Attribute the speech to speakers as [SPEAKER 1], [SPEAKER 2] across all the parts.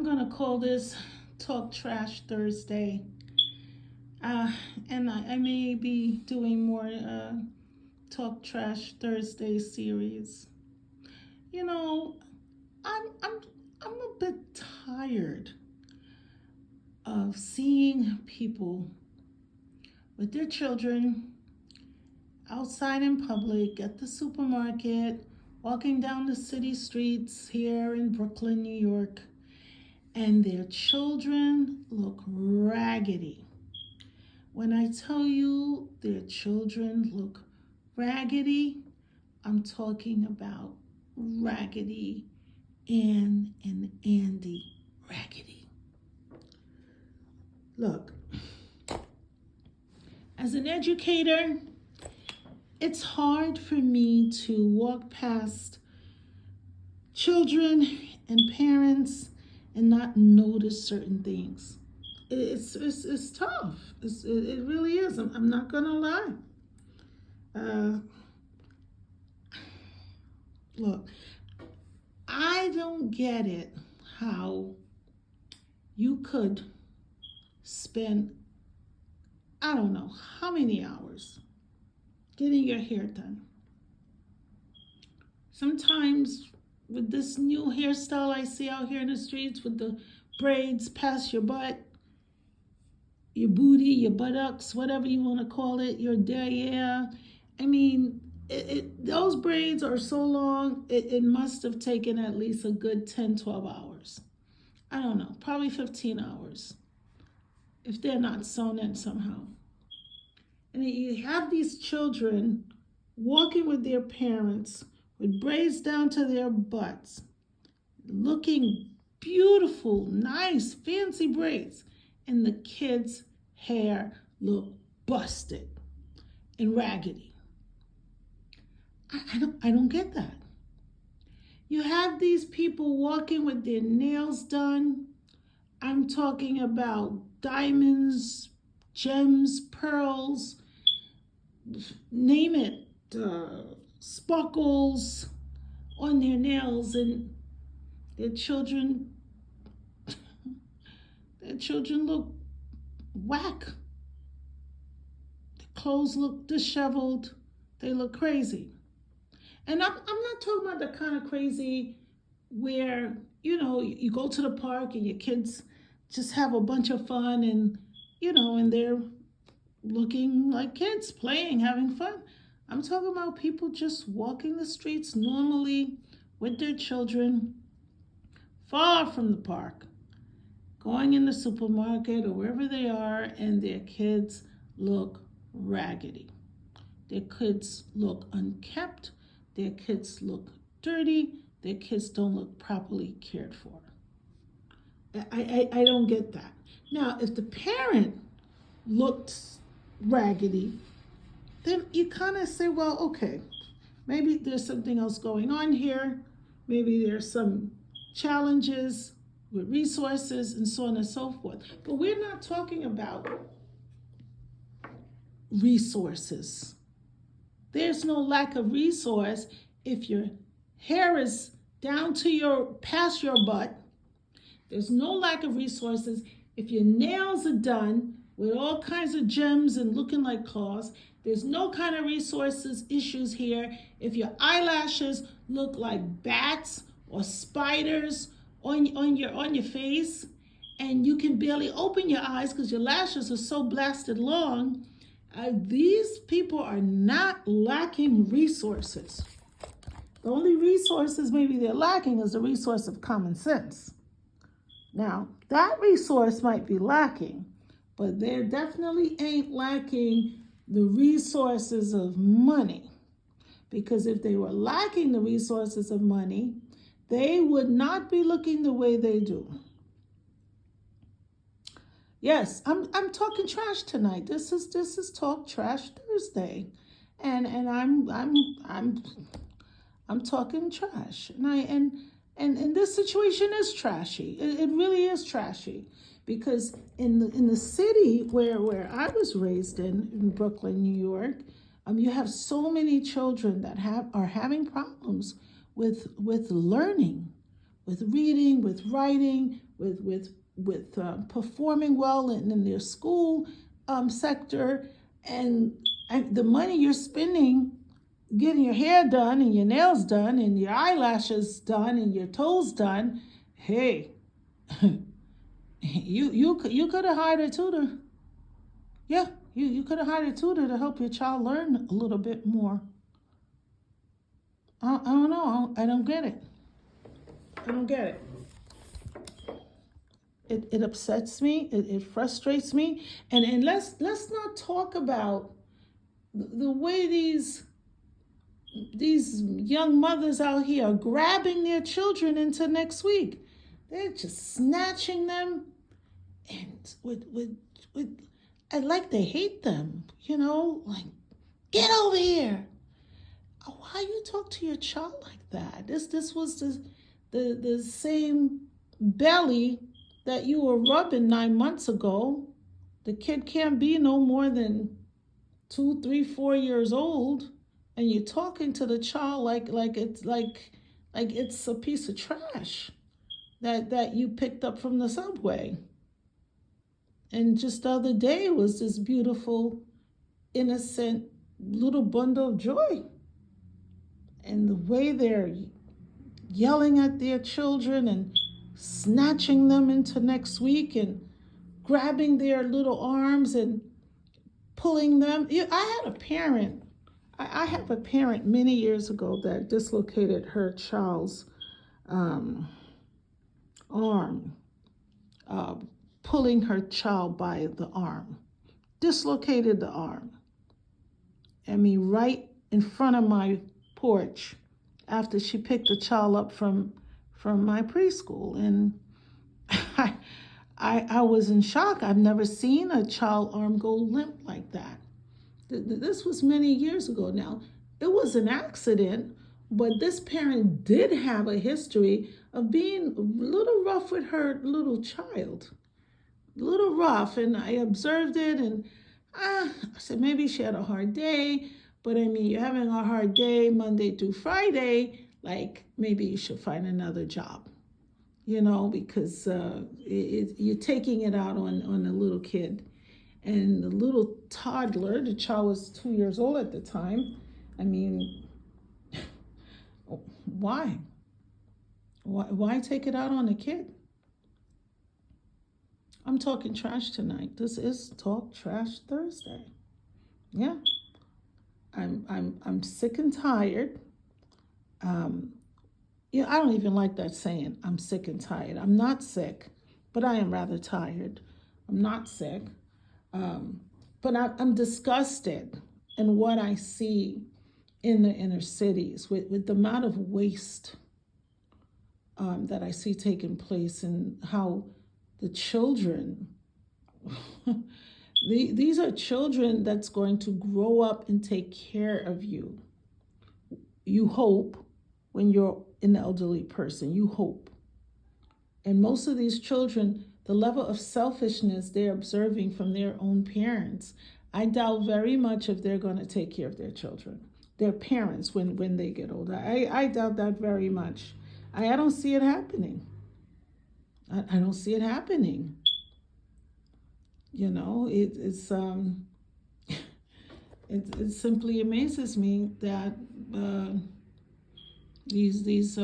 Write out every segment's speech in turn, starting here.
[SPEAKER 1] going to call this Talk Trash Thursday. Uh, and I may be doing more Talk Trash Thursday series. You know, I'm, I'm, I'm a bit tired of seeing people with their children outside in public, at the supermarket, walking down the city streets here in Brooklyn, New York, and their children look raggedy. When I tell you their children look raggedy, I'm talking about Raggedy Ann and Andy Raggedy. Look, as an educator, it's hard for me to walk past children and parents and not notice certain things. It's tough. It really is. I'm not gonna lie. Uh, Look, I don't get it how you could spend, I don't know how many hours getting your hair done. Sometimes with this new hairstyle I see out here in the streets with the braids past your butt, your booty, your buttocks, whatever you want to call it, your derriere. I mean, those braids are so long, it must have taken at least a good 10, 12 hours. I don't know, probably 15 hours if they're not sewn in somehow. And you have these children walking with their parents with braids down to their butts, looking beautiful, nice, fancy braids, and the kids' hair look busted and raggedy. I don't get that. You have these people walking with their nails done. I'm talking about diamonds, gems, pearls, name it, sparkles on their nails, and their children look whack. Their clothes look disheveled. They look crazy. And I'm not talking about the kind of crazy where, you go to the park and your kids just have a bunch of fun and they're looking like kids, playing, having fun. I'm talking about people just walking the streets normally with their children, far from the park, going in the supermarket or wherever they are, and their kids look raggedy. Their kids look unkempt. Their kids look dirty. Their kids don't look properly cared for. I don't get that. Now, if the parent looked raggedy, then you kind of say, well, okay, maybe there's something else going on here. Maybe there's some challenges with resources and so on and so forth. But we're not talking about resources. There's no lack of resource if your hair is down to past your butt. There's no lack of resources if your nails are done with all kinds of gems and looking like claws. There's no kind of resources issues here if your eyelashes look like bats or spiders on your face, and you can barely open your eyes because your lashes are so blasted long. These people are not lacking resources. The only resources maybe they're lacking is the resource of common sense. Now, that resource might be lacking, but they definitely ain't lacking the resources of money. Because if they were lacking the resources of money, they would not be looking the way they do. Yes, I'm talking trash tonight. This is Talk Trash Thursday, and I'm talking trash, and this situation is trashy. It really is trashy, because in the city where I was raised in Brooklyn, New York, you have so many children that are having problems with learning, with reading, with writing, performing well in their school sector, and the money you're spending getting your hair done and your nails done and your eyelashes done and your toes done, hey, you could have hired a tutor. Yeah, you could have hired a tutor to help your child learn a little bit more. I don't know. I don't get it. I don't get it. It upsets me. It frustrates me. And let's not talk about the way these young mothers out here are grabbing their children into next week. They're just snatching them, and with like they hate them, like, get over here. Why you talk to your child like that? This was the same belly that you were rubbing 9 months ago. The kid can't be no more than 2, 3, 4 years old, and you're talking to the child like it's a piece of trash that you picked up from the subway. And just the other day was this beautiful, innocent little bundle of joy. And the way they're yelling at their children and snatching them into next week and grabbing their little arms and pulling them. I had a parent. I have a parent many years ago that dislocated her child's arm, pulling her child by the arm, dislocated the arm. I mean, right in front of my porch after she picked the child up from my preschool. And I was in shock. I've never seen a child arm go limp like that. This was many years ago now. It was an accident, but this parent did have a history of being a little rough with her little child. A little rough, and I observed it, and I said maybe she had a hard day, but I mean, you're having a hard day Monday through Friday, like maybe you should find another job, because you're taking it out on a little kid. And the little toddler, the child was 2 years old at the time. I mean, why? Why take it out on a kid? I'm talking trash tonight. This is Talk Trash Thursday. Yeah. I'm sick and tired. I don't even like that saying. I'm sick and tired. I'm not sick, but I am rather tired. I'm not sick. But I'm disgusted in what I see in the inner cities with the amount of waste that I see taking place, and how the children, these are children that's going to grow up and take care of you. You hope when you're an elderly person, you hope. And most of these children, the level of selfishness they're observing from their own parents, I doubt very much if they're going to take care of their children, their parents, when they get older. I doubt that very much. I don't see it happening. I don't see it happening. It simply amazes me that these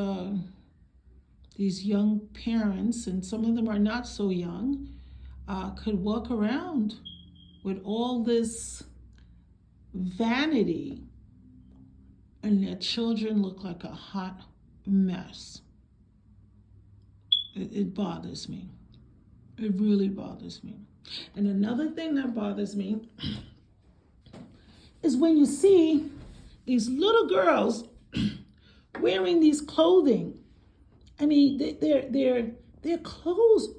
[SPEAKER 1] young parents, and some of them are not so young, could walk around with all this vanity, and their children look like a hot mess. It bothers me. It really bothers me. And another thing that bothers me is when you see these little girls wearing these clothing. I mean, their clothes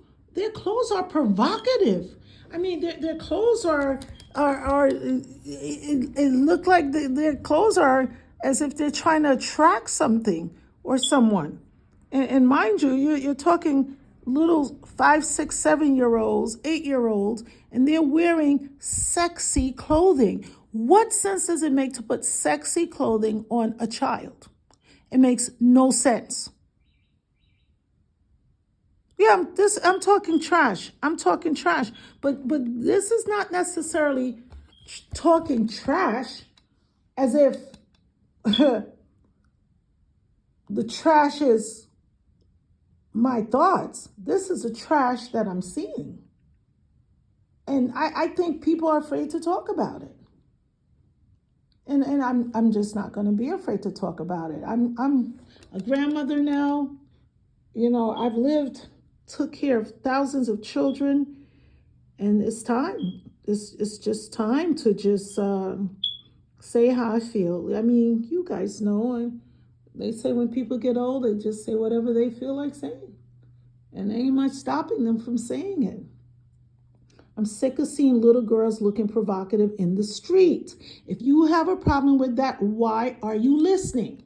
[SPEAKER 1] are provocative. I mean, their clothes are it look like their clothes are as if they're trying to attract something or someone. And mind you, you're talking little 5, 6, 7-year-olds, 8-year-olds, and they're wearing sexy clothing. What sense does it make to put sexy clothing on a child? It makes no sense. Yeah, I'm talking trash. I'm talking trash. But this is not necessarily talking trash as if the trash is my thoughts. This is a trash that I'm seeing. And I think people are afraid to talk about it. And I'm just not gonna be afraid to talk about it. I'm a grandmother now. You know, I've lived, took care of thousands of children, and it's time. It's just time to just say how I feel. I mean, you guys know, they say when people get old, they just say whatever they feel like saying, and there ain't much stopping them from saying it. I'm sick of seeing little girls looking provocative in the street. If you have a problem with that, why are you listening?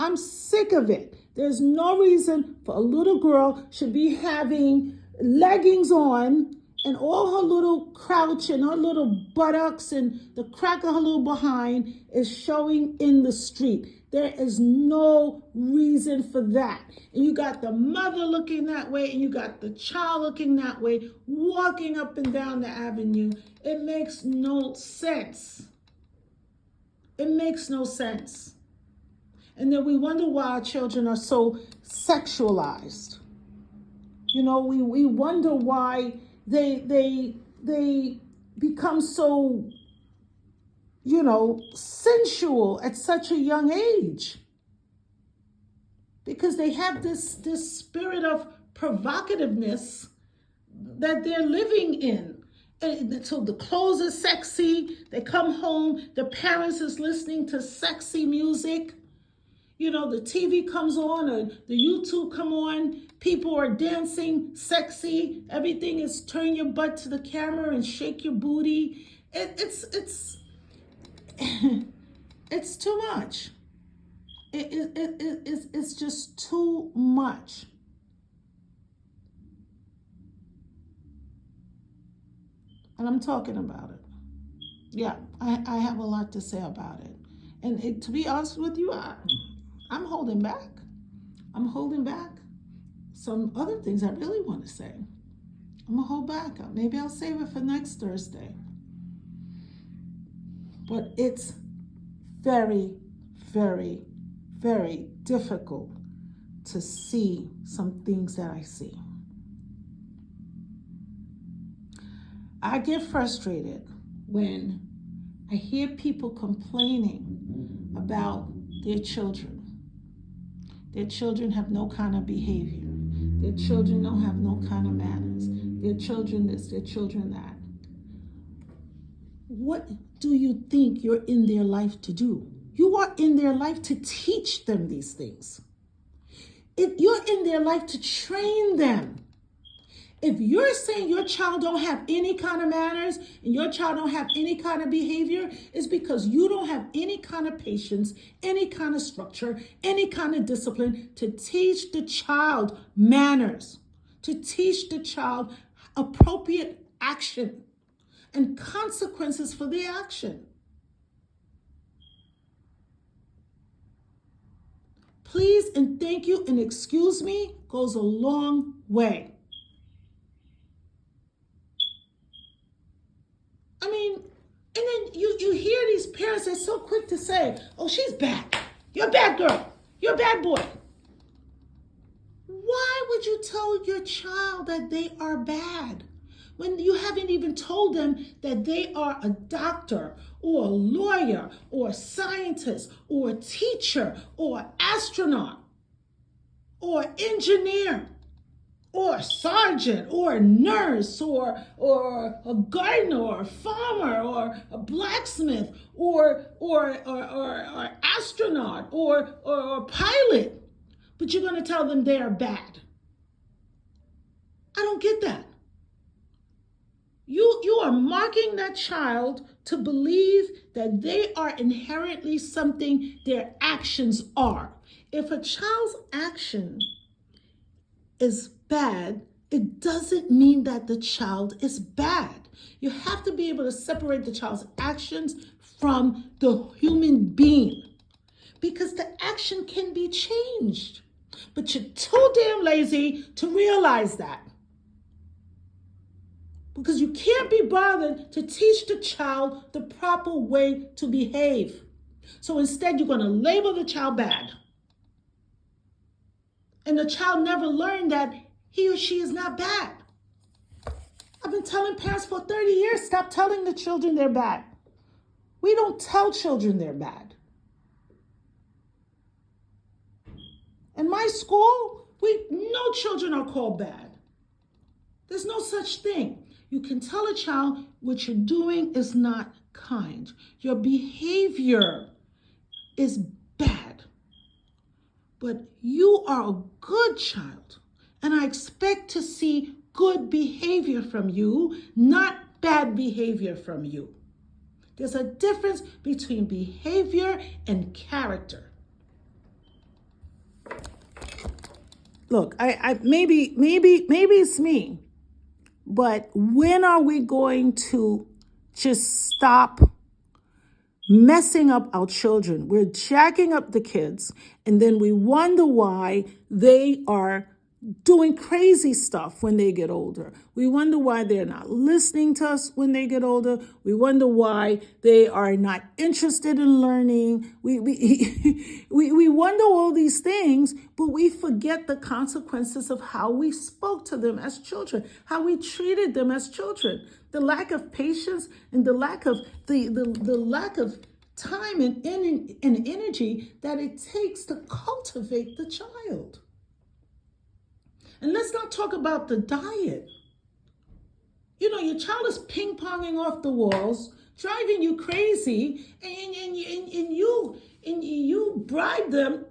[SPEAKER 1] I'm sick of it. There's no reason for a little girl should be having leggings on and all her little crouch and her little buttocks and the crack of her little behind is showing in the street. There is no reason for that. And you got the mother looking that way and you got the child looking that way, walking up and down the avenue. It makes no sense. It makes no sense. And then we wonder why our children are so sexualized. You know, we wonder why they become so, you know, sensual at such a young age. Because they have this spirit of provocativeness that they're living in. And so the clothes are sexy. They come home, the parents is listening to sexy music. You know, the TV comes on or the YouTube come on. People are dancing, sexy. Everything is turn your butt to the camera and shake your booty. It's it's too much. It's just too much. And I'm talking about it. Yeah, I have a lot to say about it. And to be honest with you, I'm holding back. I'm holding back some other things I really want to say. I'm gonna hold back. Maybe I'll save it for next Thursday. But it's very, very, very difficult to see some things that I see. I get frustrated when I hear people complaining about their children. Their children have no kind of behavior. Their children don't have no kind of manners. Their children this, their children that. What do you think you're in their life to do? You are in their life to teach them these things. You're in their life to train them. If you're saying your child don't have any kind of manners and your child don't have any kind of behavior, it's because you don't have any kind of patience, any kind of structure, any kind of discipline to teach the child manners, to teach the child appropriate action and consequences for the action. Please and thank you and excuse me goes a long way. I mean, and then you hear these parents are so quick to say, oh, she's bad. You're a bad girl. You're a bad boy. Why would you tell your child that they are bad when you haven't even told them that they are a doctor or a lawyer or a scientist or a teacher or an astronaut or engineer or a sergeant or a nurse or a gardener or a farmer or a blacksmith or astronaut or a pilot, but you're going to tell them they are bad? I don't get that. You are marking that child to believe that they are inherently something their actions are. If a child's action is bad, it doesn't mean that the child is bad. You have to be able to separate the child's actions from the human being because the action can be changed. But you're too damn lazy to realize that. Because you can't be bothered to teach the child the proper way to behave. So instead, you're going to label the child bad. And the child never learned that he or she is not bad. I've been telling parents for 30 years, stop telling the children they're bad. We don't tell children they're bad. In my school, no children are called bad. There's no such thing. You can tell a child what you're doing is not kind. Your behavior is bad. But you are a good child. And I expect to see good behavior from you, not bad behavior from you. There's a difference between behavior and character. Look, maybe it's me. But when are we going to just stop messing up our children? We're jacking up the kids, and then we wonder why they are doing crazy stuff when they get older. We wonder why they're not listening to us when they get older. We wonder why they are not interested in learning. We wonder all these things, but we forget the consequences of how we spoke to them as children, how we treated them as children, the lack of patience and the lack of the lack of time and energy that it takes to cultivate the child. And let's not talk about the diet. You know, your child is ping-ponging off the walls, driving you crazy, and you bribe them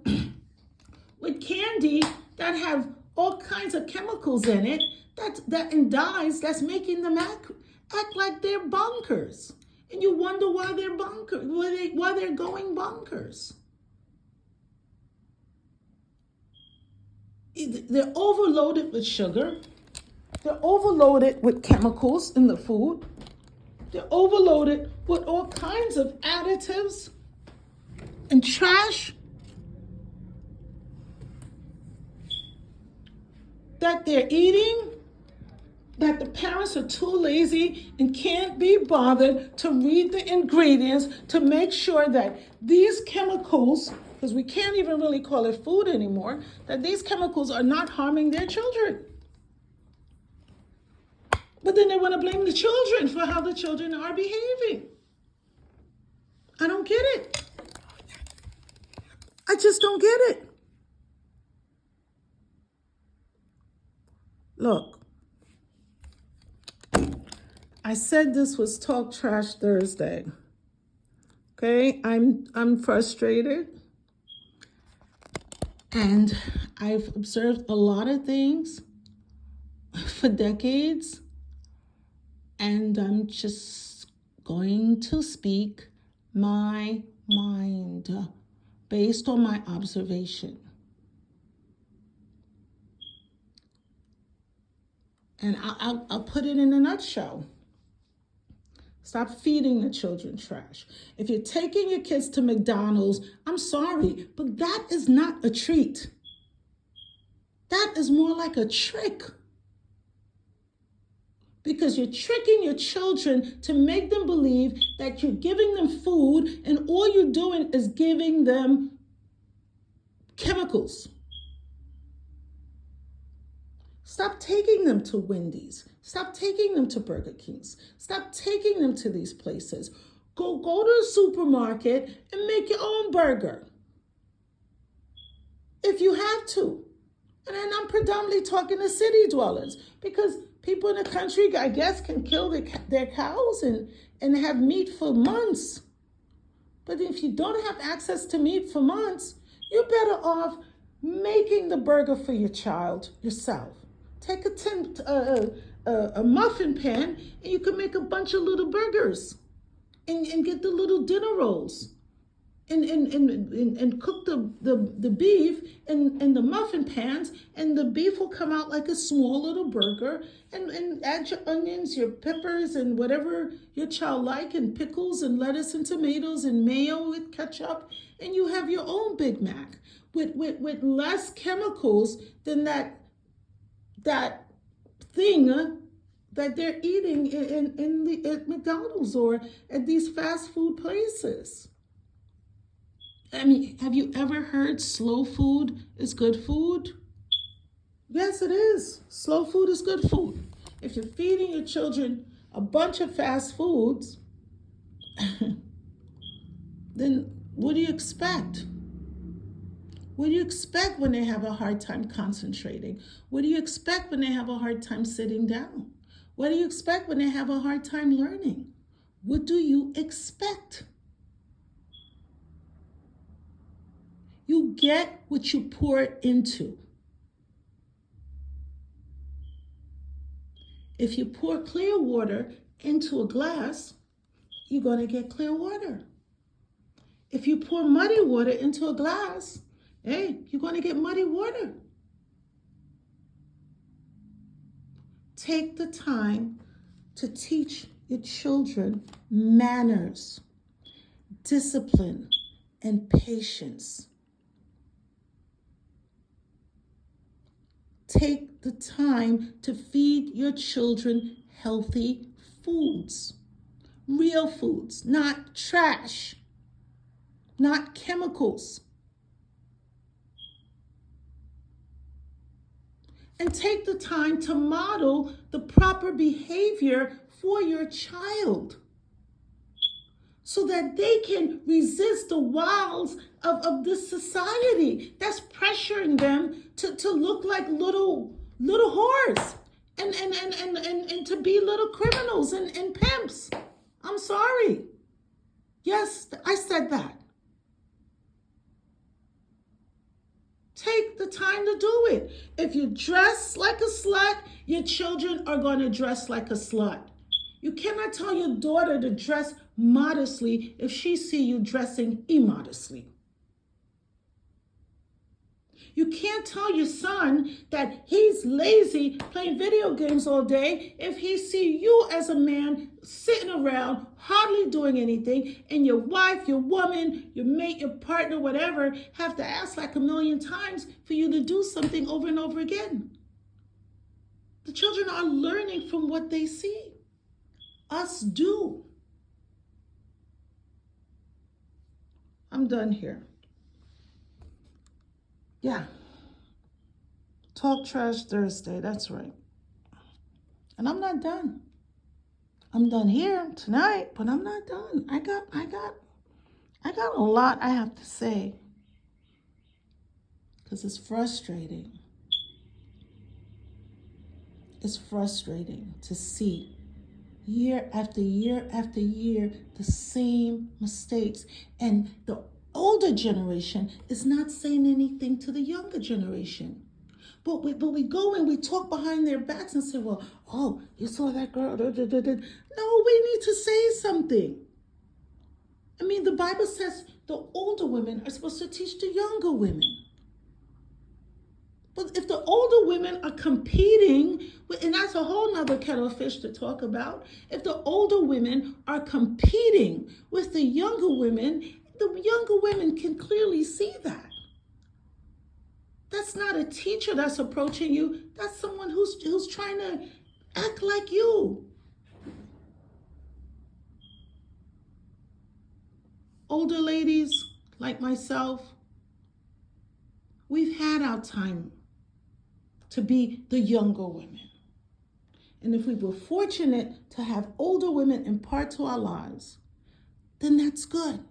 [SPEAKER 1] with candy that have all kinds of chemicals in it, that and dyes that's making them act like they're bonkers. And you wonder why they're bonkers, why they're going bonkers. They're overloaded with sugar. They're overloaded with chemicals in the food. They're overloaded with all kinds of additives and trash that they're eating, that the parents are too lazy and can't be bothered to read the ingredients to make sure that these chemicals, because we can't even really call it food anymore, that these chemicals are not harming their children. But then they want to blame the children for how the children are behaving. I don't get it. I just don't get it. Look, I said this was Talk Trash Thursday. Okay, I'm frustrated. And I've observed a lot of things for decades, and I'm just going to speak my mind based on my observation. And I'll put it in a nutshell. Stop feeding the children trash. If you're taking your kids to McDonald's, I'm sorry, but that is not a treat. That is more like a trick. Because you're tricking your children to make them believe that you're giving them food and all you're doing is giving them chemicals. Stop taking them to Wendy's. Stop taking them to Burger King's. Stop taking them to these places. Go to the supermarket and make your own burger. If you have to. And then I'm predominantly talking to city dwellers, because people in the country, I guess, can kill their cows and have meat for months. But if you don't have access to meat for months, you're better off making the burger for your child yourself. Take a muffin pan, and you can make a bunch of little burgers and get the little dinner rolls and cook the beef in the muffin pans, and the beef will come out like a small little burger, and add your onions, your peppers, and whatever your child like, and pickles and lettuce and tomatoes and mayo with ketchup, and you have your own Big Mac with less chemicals than that thing that they're eating at McDonald's or at these fast food places. I mean, have you ever heard slow food is good food? Yes, it is. Slow food is good food. If you're feeding your children a bunch of fast foods, then what do you expect? What do you expect when they have a hard time concentrating? What do you expect when they have a hard time sitting down? What do you expect when they have a hard time learning? What do you expect? You get what you pour into. If you pour clear water into a glass, you're going to get clear water. If you pour muddy water into a glass, hey, you're going to get muddy water. Take the time to teach your children manners, discipline, and patience. Take the time to feed your children healthy foods, real foods, not trash, not chemicals. And take the time to model the proper behavior for your child so that they can resist the wiles of this society that's pressuring them to look like little whores and to be little criminals and pimps. I'm sorry. Yes, I said that. Take the time to do it. If you dress like a slut, your children are going to dress like a slut. You cannot tell your daughter to dress modestly if she sees you dressing immodestly. You can't tell your son that he's lazy playing video games all day if he sees you as a man sitting around hardly doing anything, and your wife, your woman, your mate, your partner, whatever, have to ask like a million times for you to do something over and over again. The children are learning from what they see us do. I'm done here. Yeah. Talk Trash Thursday, that's right. And I'm not done. I'm done here tonight, but I'm not done. I got a lot I have to say. Because it's frustrating. It's frustrating to see year after year after year the same mistakes. And the older generation is not saying anything to the younger generation. But we go and we talk behind their backs and say, well, oh, you saw that girl. No, we need to say something. I mean, the Bible says the older women are supposed to teach the younger women. But if the older women are competing, and that's a whole nother kettle of fish to talk about, if the older women are competing with the younger women can clearly see that. That's not a teacher that's approaching you. That's someone who's trying to act like you. Older ladies like myself, we've had our time to be the younger women. And if we were fortunate to have older women impart to our lives, then that's good.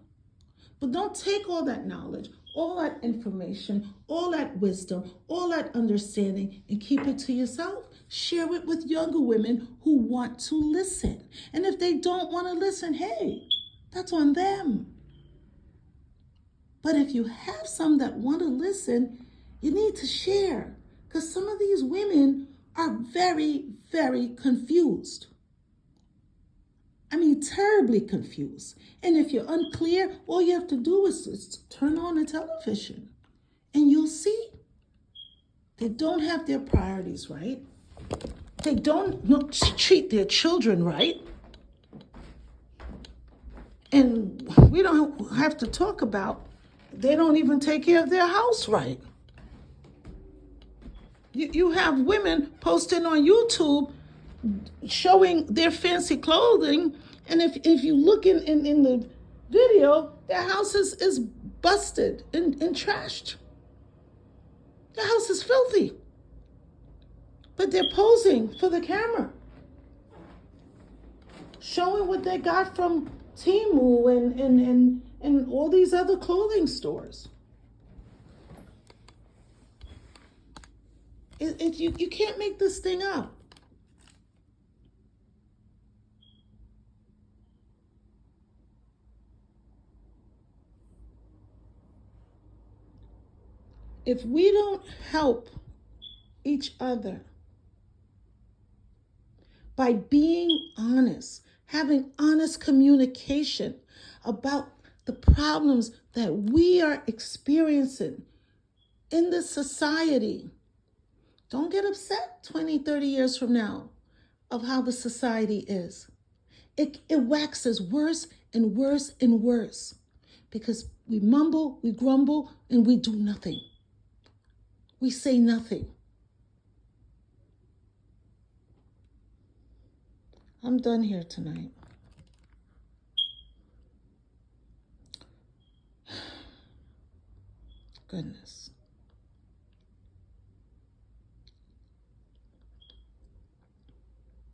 [SPEAKER 1] But don't take all that knowledge, all that information, all that wisdom, all that understanding, and keep it to yourself. Share it with younger women who want to listen. And if they don't want to listen, hey, that's on them. But if you have some that want to listen, you need to share. Because some of these women are very, very confused. I mean, terribly confused. And if you're unclear, all you have to do is turn on the television and you'll see. They don't have their priorities right. They don't treat their children right. And we don't have to talk about they don't even take care of their house right. You have women posting on YouTube showing their fancy clothing, and if you look in the video, their house is busted and trashed. Their house is filthy. But they're posing for the camera, showing what they got from Temu and all these other clothing stores. You can't make this thing up. If we don't help each other by being honest, having honest communication about the problems that we are experiencing in this society, don't get upset 20, 30 years from now of how the society is. It waxes worse and worse and worse because we mumble, we grumble, and we do nothing. We say nothing. I'm done here tonight. Goodness.